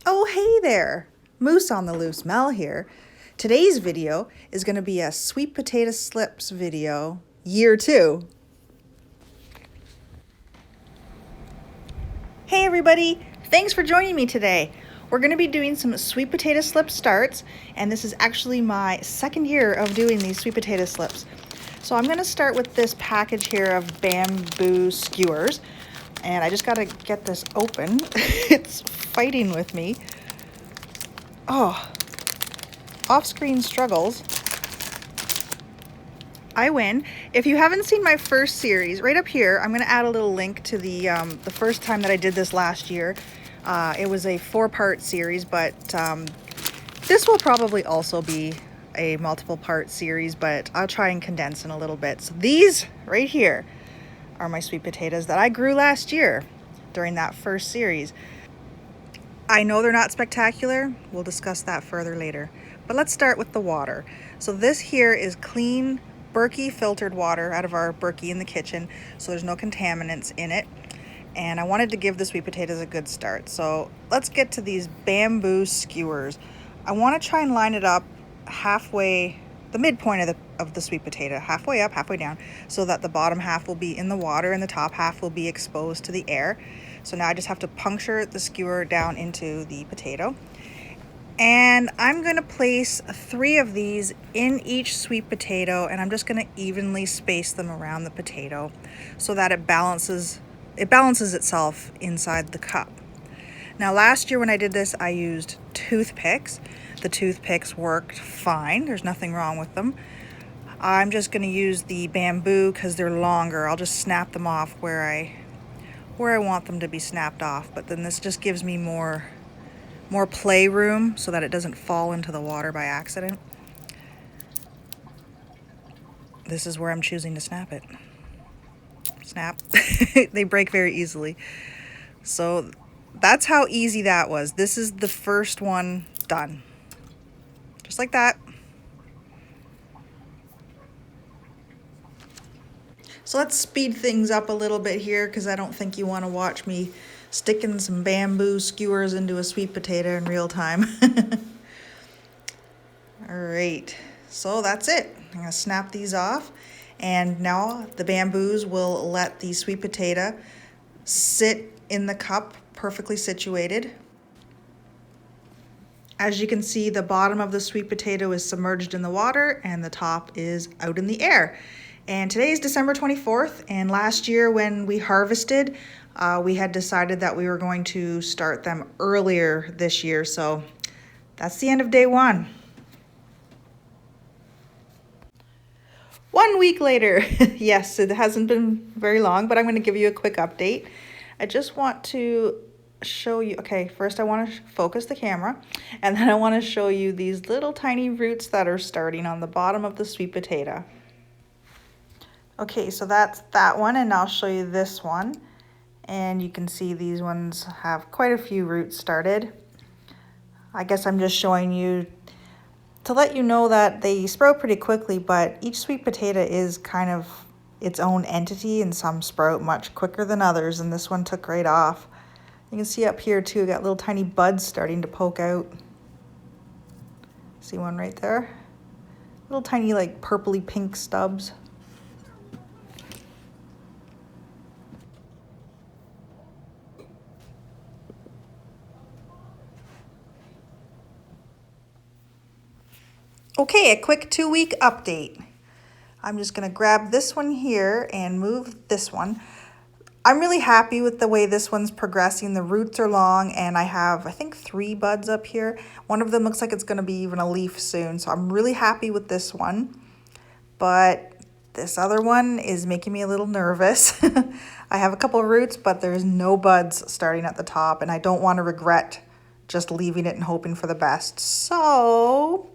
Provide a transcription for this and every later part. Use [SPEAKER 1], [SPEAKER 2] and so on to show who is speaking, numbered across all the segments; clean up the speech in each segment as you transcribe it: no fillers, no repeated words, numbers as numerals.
[SPEAKER 1] Oh, hey there! Moose on the Loose Mel here. Today's video is going to be a sweet potato slips video, year 2. Hey everybody! Thanks for joining me today. We're going to be doing some sweet potato slip starts, and this is actually my second year of doing these sweet potato slips. So I'm going to start with this package here of bamboo skewers, and I just got to get this open. It's fighting with me. Oh, off-screen struggles. I win. If you haven't seen my first series, right up here, I'm going to add a little link to the first time that I did this last year. It was a 4-part series, but this will probably also be a multiple-part series, but I'll try and condense in a little bit. So these right here are my sweet potatoes that I grew last year during that first series. I know they're not spectacular. We'll discuss that further later. But let's start with the water. So this here is clean Berkey filtered water out of our Berkey in the kitchen, so there's no contaminants in it. And I wanted to give the sweet potatoes a good start. So let's get to these bamboo skewers. I want to try and line it up halfway, the midpoint of the sweet potato, halfway up, halfway down, so that the bottom half will be in the water and the top half will be exposed to the air. So now I just have to puncture the skewer down into the potato. And I'm going to place 3 of these in each sweet potato, and I'm just going to evenly space them around the potato so that it balances itself inside the cup. Now last year when I did this, I used toothpicks. The toothpicks worked fine. There's nothing wrong with them. I'm just going to use the bamboo because they're longer. I'll just snap them off where I want them to be snapped off, but then this just gives me more play room so that it doesn't fall into the water by accident. This is where I'm choosing to snap it. Snap. They break very easily. So that's how easy that was. This is the first one done. Just like that. So let's speed things up a little bit here because I don't think you want to watch me sticking some bamboo skewers into a sweet potato in real time. All right, so that's it. I'm gonna snap these off, and now the bamboos will let the sweet potato sit in the cup perfectly situated. As you can see, the bottom of the sweet potato is submerged in the water and the top is out in the air. And today is December 24th, and last year when we harvested, we had decided that we were going to start them earlier this year, so that's the end of day 1. 1 week later. Yes, it hasn't been very long, but I'm going to give you a quick update. I just want to show you, okay, first I want to focus the camera, and then I want to show you these little tiny roots that are starting on the bottom of the sweet potato. Okay, so that's that one, and I'll show you this one. And you can see these ones have quite a few roots started. I guess I'm just showing you to let you know that they sprout pretty quickly, but each sweet potato is kind of its own entity, and some sprout much quicker than others, and this one took right off. You can see up here too, got little tiny buds starting to poke out. See one right there? Little tiny like purpley pink stubs. Okay, a quick 2-week update. I'm just gonna grab this one here and move this one. I'm really happy with the way this one's progressing. The roots are long, and I have, I think, 3 buds up here. One of them looks like it's gonna be even a leaf soon, so I'm really happy with this one. But this other one is making me a little nervous. I have a couple of roots, but there's no buds starting at the top, and I don't want to regret just leaving it and hoping for the best. So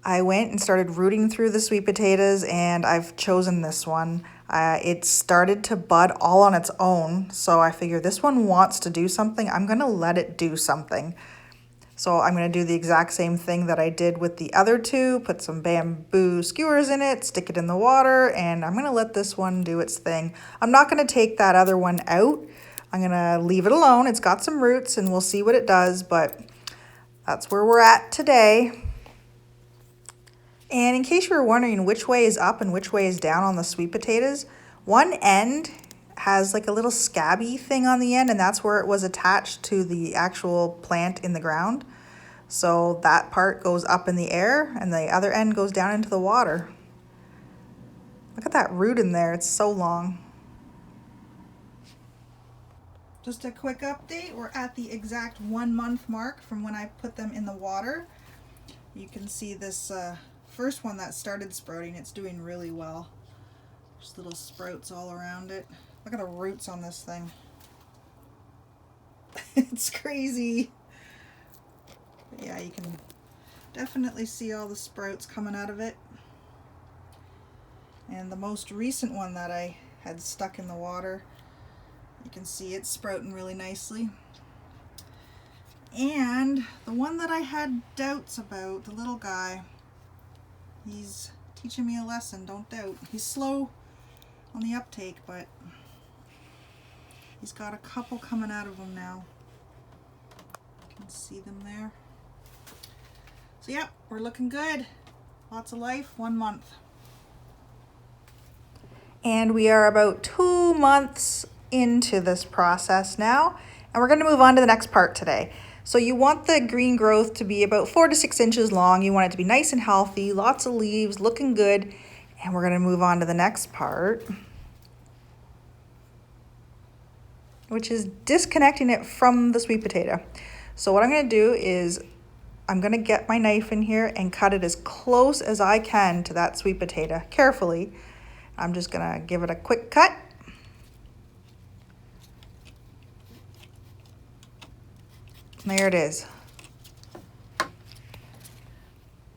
[SPEAKER 1] I went and started rooting through the sweet potatoes, and I've chosen this one. It started to bud all on its own, so I figure this one wants to do something. I'm going to let it do something. So I'm going to do the exact same thing that I did with the other 2, put some bamboo skewers in it, stick it in the water, and I'm going to let this one do its thing. I'm not going to take that other one out I'm gonna leave it alone. It's got some roots and we'll see what it does, but that's where we're at today. And in case you were wondering which way is up and which way is down on the sweet potatoes, one end has like a little scabby thing on the end, and that's where it was attached to the actual plant in the ground. So that part goes up in the air and the other end goes down into the water. Look at that root in there, it's so long. Just a quick update, we're at the exact 1 month mark from when I put them in the water. You can see this first one that started sprouting, it's doing really well. There's little sprouts all around it. Look at the roots on this thing. It's crazy. But yeah, you can definitely see all the sprouts coming out of it. And the most recent one that I had stuck in the water, you can see it's sprouting really nicely. And the one that I had doubts about, the little guy, he's teaching me a lesson, don't doubt. He's slow on the uptake, but he's got a couple coming out of him now. You can see them there. So yeah, we're looking good. Lots of life, 1 month. And we are about 2 months into this process now, and we're going to move on to the next part today. So you want the green growth to be about 4 to 6 inches long. You want it to be nice and healthy, lots of leaves, looking good. And we're going to move on to the next part, which is disconnecting it from the sweet potato. So what I'm going to do is I'm going to get my knife in here and cut it as close as I can to that sweet potato, carefully. I'm just going to give it a quick cut. There it is.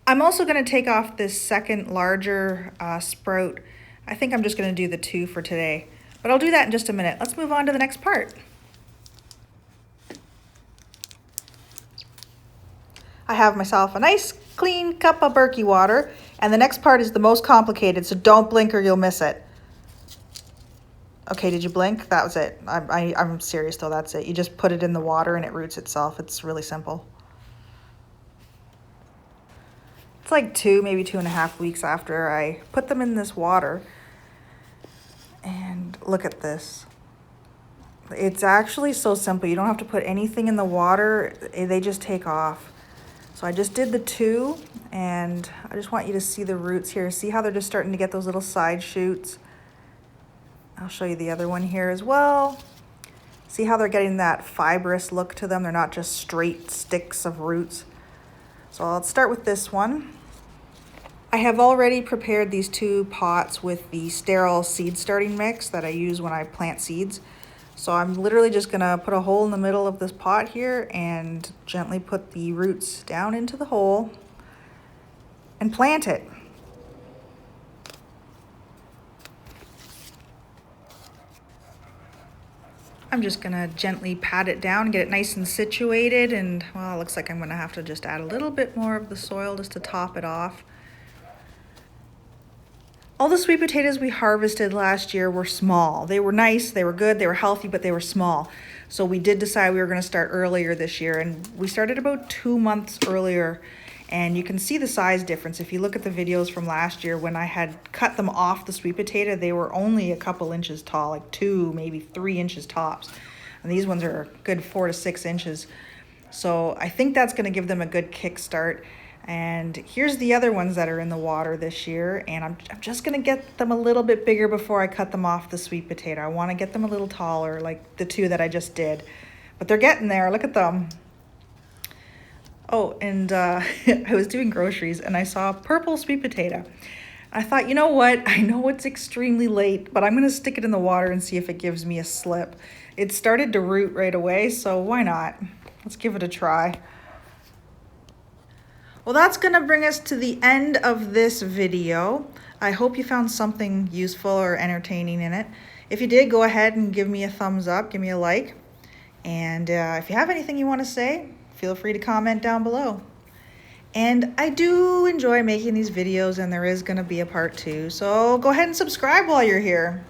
[SPEAKER 1] I'm also going to take off this second larger sprout. I think I'm just going to do the 2 for today, but I'll do that in just a minute. Let's move on to the next part. I have myself a nice clean cup of Berkey water, and the next part is the most complicated, so don't blink or you'll miss it. Okay, did you blink? That was it. I'm serious though, that's it. You just put it in the water and it roots itself. It's really simple. It's like 2, maybe 2.5 weeks after I put them in this water. And look at this. It's actually so simple. You don't have to put anything in the water. They just take off. So I just did the 2, and I just want you to see the roots here. See how they're just starting to get those little side shoots? I'll show you the other one here as well. See how they're getting that fibrous look to them? They're not just straight sticks of roots. So let's start with this one. I have already prepared these 2 pots with the sterile seed starting mix that I use when I plant seeds. So I'm literally just gonna put a hole in the middle of this pot here and gently put the roots down into the hole and plant it. I'm just gonna gently pat it down, get it nice and situated, and well, it looks like I'm gonna have to just add a little bit more of the soil just to top it off. All the sweet potatoes we harvested last year were small. They were nice, they were good, they were healthy, but they were small. So we did decide we were gonna start earlier this year, and we started about 2 months earlier. And you can see the size difference. If you look at the videos from last year, when I had cut them off the sweet potato, they were only a couple inches tall, like 2, maybe 3 inches tops. And these ones are a good 4 to 6 inches. So I think that's gonna give them a good kickstart. And here's the other ones that are in the water this year. And I'm just gonna get them a little bit bigger before I cut them off the sweet potato. I wanna get them a little taller, like the 2 that I just did. But they're getting there, look at them. Oh, and I was doing groceries and I saw a purple sweet potato. I thought, you know what? I know it's extremely late, but I'm gonna stick it in the water and see if it gives me a slip. It started to root right away, so why not? Let's give it a try. Well, that's gonna bring us to the end of this video. I hope you found something useful or entertaining in it. If you did, go ahead and give me a thumbs up, give me a like. And if you have anything you wanna say, feel free to comment down below. And I do enjoy making these videos, and there is gonna be a part 2. So go ahead and subscribe while you're here.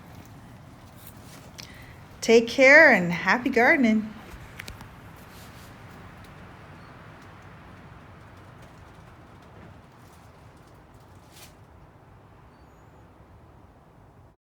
[SPEAKER 1] Take care and happy gardening.